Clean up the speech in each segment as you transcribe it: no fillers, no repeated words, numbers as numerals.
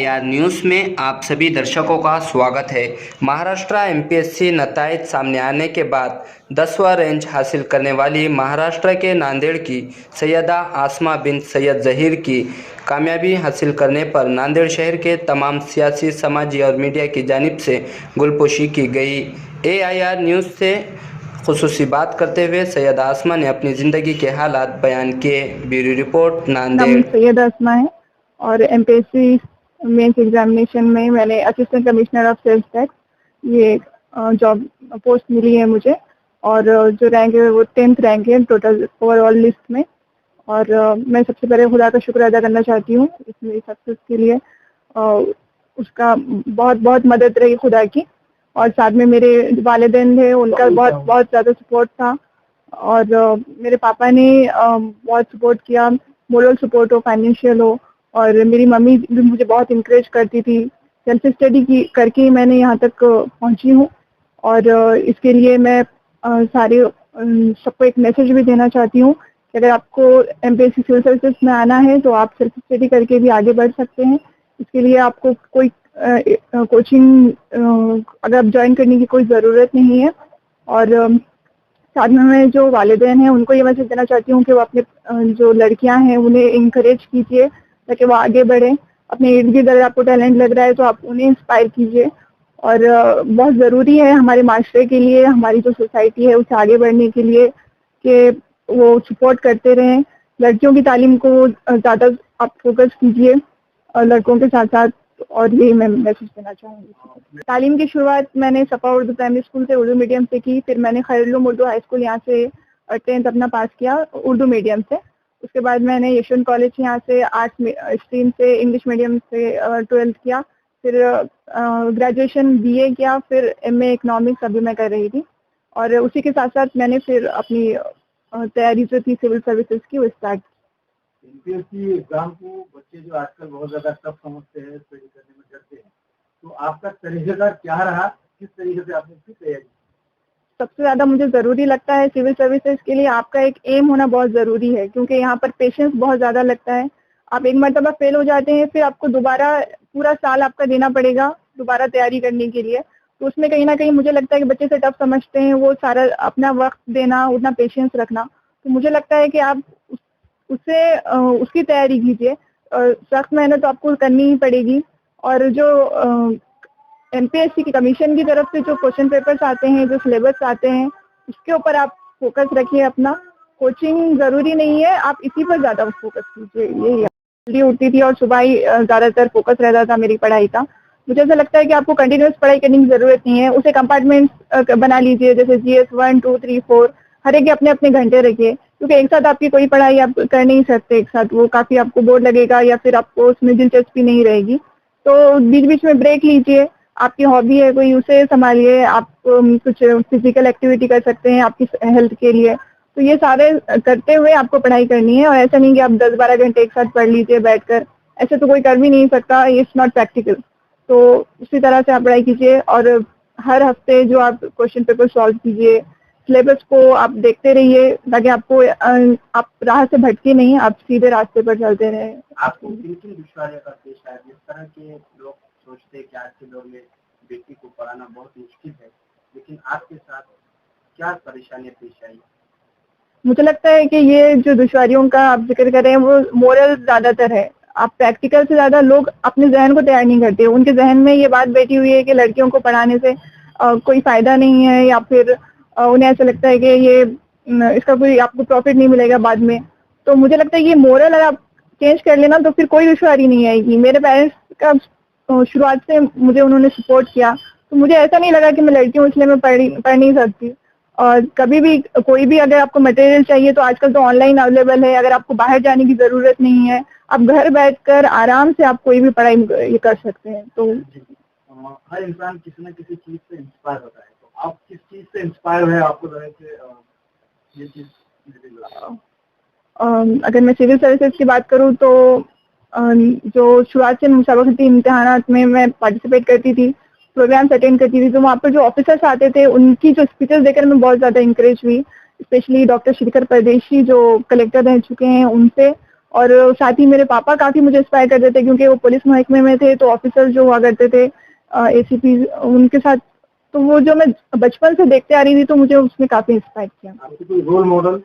AIR news में आप सभी दर्शकों का स्वागत है। महाराष्ट्र एमपीएससी नतायज सामने आने के बाद 10वां रैंक हासिल करने वाली महाराष्ट्र के नांदेड़ की सैयदा आसमा बिन सैयद ज़हीर की कामयाबी हासिल करने पर नांदेड़ शहर के तमाम सियासी, समाजी और मीडिया की जानिब से गुलपोशी की गई। AIR न्यूज़ से खुसूसी बात करते हुए सैयदा आसमा ने अपनी ज़िंदगी के हालात बयान किए। Bureau report, Nanded. नाम सैयद आसमा है और एमपीएससी मेंस एग्जामिनेशन में मैंने assistant commissioner of sales tax ये जॉब पोस्ट मिली है मुझे। और जो रैंक है वो 10th रैंक है टोटल ओवरऑल लिस्ट में। और मैं सबसे पहले खुदा का शुक्र अदा करना चाहती हूँ इस मेरी सक्सेस के लिए। उसका बहुत बहुत मदद रही खुदा की, और साथ में मेरे वालिदैन थे, उनका बहुत ज़्यादा सपोर्ट था। और मेरे पापा ने बहुत सपोर्ट किया, मोरल सपोर्ट हो, फाइनेंशियल हो। और मेरी मम्मी भी मुझे बहुत इंकरेज करती थी। सेल्फ स्टडी की करके ही मैंने यहाँ तक पहुँची हूँ। और इसके लिए मैं सारे सबको एक मैसेज भी देना चाहती हूँ कि अगर आपको एमपीएससी सिविल सर्विसेज में आना है तो आप सेल्फ स्टडी करके भी आगे बढ़ सकते हैं। इसके लिए आपको कोई कोचिंग अगर आप ज्वाइन करने की कोई ज़रूरत नहीं है। और साथ में मैं जो वालिदैन हैं उनको ये मैसेज देना चाहती हूँ कि वो अपने जो लड़कियां हैं उन्हें इंकरेज कीजिए ताकि वो आगे बढ़ें। अपने इर्द गिर्द अगर आपको टैलेंट लग रहा है तो आप उन्हें इंस्पायर कीजिए। और बहुत ज़रूरी है हमारे माशरे के लिए, हमारी जो सोसाइटी है उसे आगे बढ़ने के लिए कि वो सपोर्ट करते रहें। लड़कियों की तालीम को ज़्यादा आप फोकस कीजिए और लड़कों के साथ साथ। और यही मैं मैसेज देना चाहूँगी। तालीम की शुरुआत मैंने सपा उर्दू प्राइमरी स्कूल से उर्दू मीडियम से की। फिर मैंने खैरुल उर्दू हाई स्कूल यहाँ से 10th अपना पास किया उर्दू मीडियम से। उसके बाद मैंने यशवंत कॉलेज यहाँ से आर्ट्स स्ट्रीम से इंग्लिश मीडियम से 12th किया। फिर ग्रेजुएशन BA किया। फिर MA इकोनॉमिक्स अभी मैं कर रही थी। और उसी के साथ साथ मैंने फिर अपनी तैयारी जो थी सिविल सर्विसेज की वो स्टार्ट। एमपीएससी एग्जाम को बच्चे जो आजकल बहुत ज्यादा टफ समझते हैं, स्टडी करने में डरते हैं, तो आपका तरीका क्या रहा? किस तरीके से आपने इसकी तैयारी? सबसे ज़्यादा मुझे ज़रूरी लगता है सिविल सर्विसेज के लिए आपका एक एम होना बहुत ज़रूरी है, क्योंकि यहाँ पर पेशेंस बहुत ज़्यादा लगता है। आप एक मरतबा फेल हो जाते हैं फिर आपको दोबारा पूरा साल आपका देना पड़ेगा दोबारा तैयारी करने के लिए। तो उसमें कहीं ना कहीं मुझे लगता है कि बच्चे से टफ समझते हैं वो सारा अपना वक्त देना, उतना पेशेंस रखना। तो मुझे लगता है कि आप उसकी तैयारी कीजिए। सख्त मेहनत तो आपको करनी ही पड़ेगी। और जो एमपीएससी की कमीशन की तरफ से जो क्वेश्चन पेपर्स आते हैं, जो सिलेबस आते हैं, उसके ऊपर आप फोकस रखिए अपना। कोचिंग ज़रूरी नहीं है, आप इसी पर ज़्यादा फोकस कीजिए। यही जल्दी उठती थी और सुबह ही ज़्यादातर फोकस रहता था मेरी पढ़ाई का। मुझे ऐसा लगता है कि आपको कंटिन्यूस पढ़ाई करने की ज़रूरत नहीं है। उसे कंपार्टमेंट्स बना लीजिए, जैसे GS 1, 2, 3, 4 हर एक के अपने अपने घंटे रखिए, क्योंकि एक साथ आपकी कोई पढ़ाई आप कर नहीं सकते एक साथ। वो काफ़ी आपको बोर लगेगा या फिर आपको उसमें दिलचस्पी नहीं रहेगी। तो बीच बीच में ब्रेक लीजिए। आपकी हॉबी है कोई, उसे संभालिए। आप कुछ फिजिकल एक्टिविटी कर सकते हैं आपकी हेल्थ के लिए। तो ये सारे करते हुए आपको पढ़ाई करनी है। और ऐसा नहीं कि आप 10-12 घंटे एक साथ पढ़ लीजिए बैठकर, ऐसे तो कोई कर भी नहीं सकता, इट्स नॉट प्रैक्टिकल। तो उसी तरह से आप पढ़ाई कीजिए और हर हफ्ते जो आप क्वेश्चन पेपर सॉल्व कीजिए, सिलेबस को आप देखते रहिए ताकि आपको आप राह से भटके नहीं, आप सीधे रास्ते पर चलते रहे। आपको किन-किन दुश्वारियों का पेश आया? जिस तरह के लोग सोचते हैं कि आज के दौर में बेटी को पढ़ाना बहुत मुश्किल है, लेकिन आपके साथ क्या परेशानियां पेश आई? मुझे लगता है कि ये जो दुश्वारियों का आप जिक्र कर रहे हैं वो मोरल ज़्यादातर है। आप प्रैक्टिकल से ज़्यादा लोग अपने जहन को तैयार नहीं करते। उनके जहन में ये बात बैठी हुई है कि लड़कियों को पढ़ाने से कोई फ़ायदा नहीं है, या फिर उन्हें ऐसा लगता है कि ये इसका कोई आपको प्रॉफिट नहीं मिलेगा बाद में। तो मुझे लगता है ये मोरल अगर आप चेंज कर लेना तो फिर कोई दुश्वारी नहीं आएगी। मेरे पेरेंट्स का शुरुआत से मुझे उन्होंने सपोर्ट किया, तो मुझे ऐसा नहीं लगा कि मैं लड़की हूँ इसलिए मैं पढ़ नहीं सकती। और कभी भी कोई भी अगर आपको मटेरियल चाहिए तो आजकल तो ऑनलाइन अवेलेबल है। अगर आपको बाहर जाने की ज़रूरत नहीं है, आप घर बैठकर आराम से आप कोई भी पढ़ाई ये कर सकते हैं। तो हर इंसान किसी न किसी चीज़ से इंस्पायर होता है, तो आप किस चीज़ से इंस्पायर हुए? आपको लगा कि ये चीज़ अगर मैं सिविल सर्विसेज की बात करूँ तो जो शुरुआत से मुसाबकती इम्तिहानात में मैं पार्टिसिपेट करती थी, प्रोग्राम्स अटेंड करती थी, तो वहाँ पर जो ऑफिसर्स आते थे उनकी जो स्पीचेस देखकर मैं बहुत ज़्यादा इंकरेज हुई। स्पेशली डॉक्टर श्रीकर परदेशी जो कलेक्टर रह चुके हैं उनसे। और साथ ही मेरे पापा काफ़ी मुझे इंस्पायर करते थे क्योंकि वो पुलिस महकमे में थे, तो ऑफिसर जो हुआ करते थे एसीपी, उनके साथ, तो वो जो मैं बचपन से देखते आ रही थी तो मुझे उसने काफ़ी इंस्पायर किया। आपके कोई रोल मॉडल?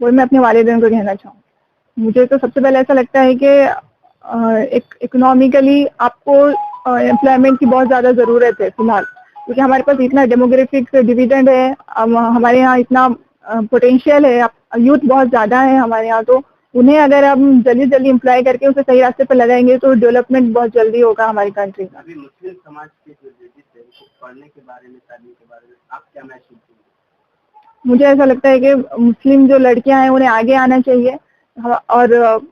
वो मैं अपने वालिदैन को कहना चाहूँगी। मुझे तो सबसे पहले ऐसा लगता है कि एक इकोनॉमिकली आपको एम्प्लॉयमेंट की बहुत ज़्यादा ज़रूरत है फिलहाल, क्योंकि हमारे पास इतना डेमोग्राफिक डिविडेंड है, हमारे यहाँ इतना पोटेंशियल है, यूथ बहुत ज़्यादा है हमारे यहाँ, तो उन्हें अगर हम जल्दी जल्दी एम्प्लॉय करके उसे सही रास्ते पर लगाएंगे तो डेवलपमेंट बहुत जल्दी होगा हमारी कंट्री का। अभी मुस्लिम समाज के जो लेडीज है उनको पढ़ने के बारे में, तालीम के बारे में आप क्या मैसेज देंगे? मुझे ऐसा लगता है कि मुस्लिम जो लड़कियां हैं उन्हें आगे आना चाहिए, और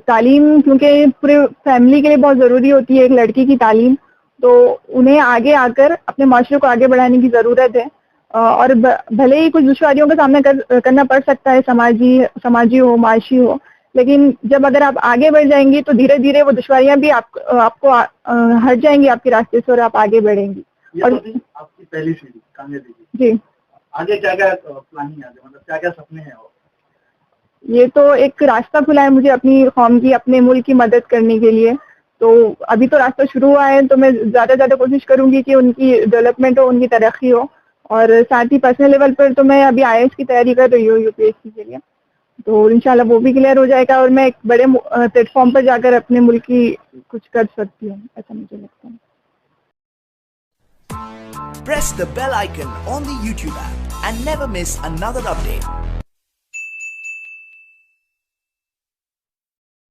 तालीम क्योंकि पूरे फैमिली के लिए बहुत ज़रूरी होती है एक लड़की की तालीम, तो उन्हें आगे आकर अपने माशरे को आगे बढ़ाने की ज़रूरत है। और भले ही कुछ दुश्वारियों का सामना करना पड़ सकता है, समाजी हो, माशी हो, लेकिन जब अगर आप आगे बढ़ जाएंगी तो धीरे धीरे वो दुश्वारियां भी आपको हट जाएंगी आपके रास्ते से और आप आगे बढ़ेंगी। ये और तो आपकी पहली सीढ़ी कामयाबी की। जी, आगे क्या क्या प्लानिंग है, मतलब क्या क्या सपने हैं? और ये तो एक रास्ता खुला है मुझे अपनी कौम की, अपने मुल्क की मदद करने के लिए। तो अभी तो रास्ता शुरू हुआ है, तो मैं ज़्यादा ज़्यादा कोशिश करूंगी कि उनकी डेवलपमेंट हो, उनकी तरक्की हो। और साथ ही पर्सनल लेवल पर तो मैं अभी IAS की तैयारी कर रही हूँ UPSC के लिए, तो इंशाल्लाह वो भी क्लियर हो जाएगा और मैं एक बड़े प्लेटफॉर्म पर जाकर अपने मुल्क की कुछ कर सकती हूँ, ऐसा मुझे लगता है। Press the bell icon on the YouTube app and never miss another update.